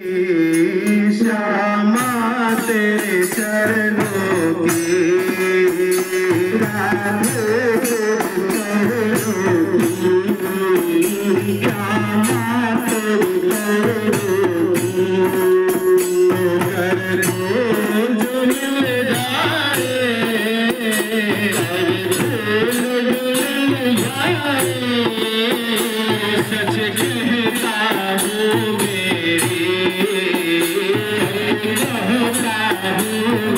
श्यामा तेरे चरणों की राधे तेरे चरणों की श्यामा तेरे चरणों की जो मिल जाए सच कहता हूँ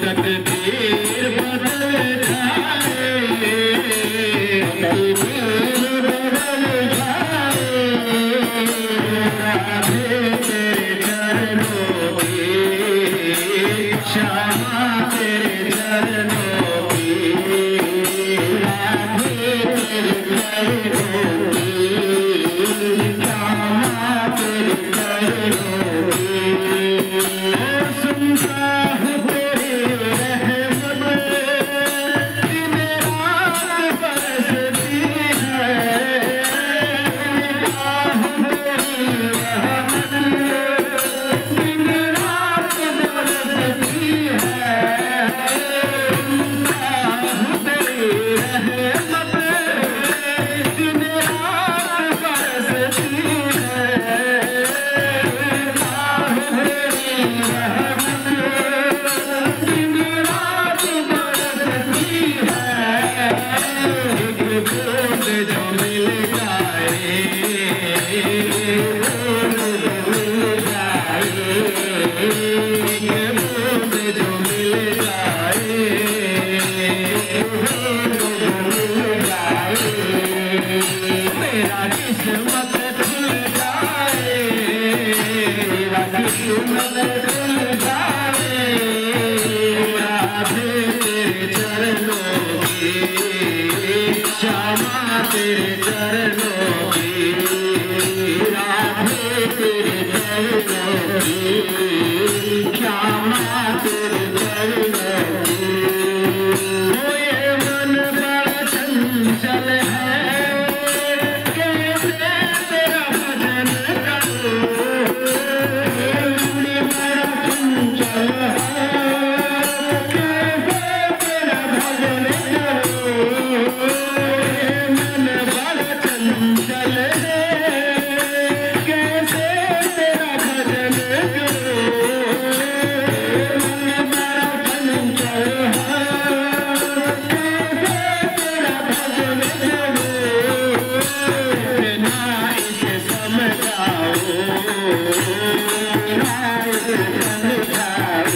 तकदीर बदल जाए तकदीर बदल जाए राधे तेरे चरणों की श्यामा तेरे चरणों की राधे तेरे चरणों की श्यामा तेरे चरणों की सुनता हूँ तेरी रहमत दिन रात बरसती है सुनता हूँ तेरी रहमत दिन रात बरसती है सुनता हूँ तेरी रहमत दिन रात बरसती है जो मिल जाए जो मिल जाए मेरा किस्मत खुल जाए मेरा किस्मत खुल जाए राधे तेरे चरणों की श्यामा तेरे चरणों की राधे तेरे चरणों की श्यामा तेरे चरणों की ये मन बड़ा चंचल है कैसे तेरा भजन करूं मन बड़ा चंचल है कैसे तेरा भजन करूं मन बड़ा चंचल है कैसे तेरा भजन करूं मन बड़ा चंचल है कैसे तेरा भजन करूं ना इसे समझाओ ना इसे समझाओ ना इसे समझाओ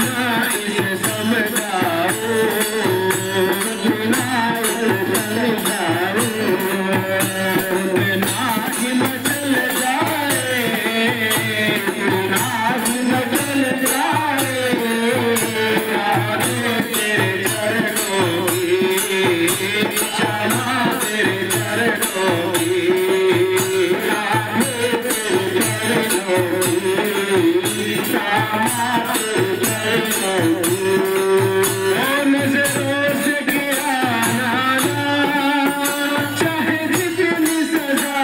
ना इसे समझाओ नाच मचल जाए नाच मचल जाए राधे तेरे चरणों की श्यामा तेरे चरणों की राधे तेरे चरणों की श्यामा तेरे चरणों की नजरों से गिरा ना चाहे जितनी सजा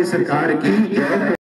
सरकार की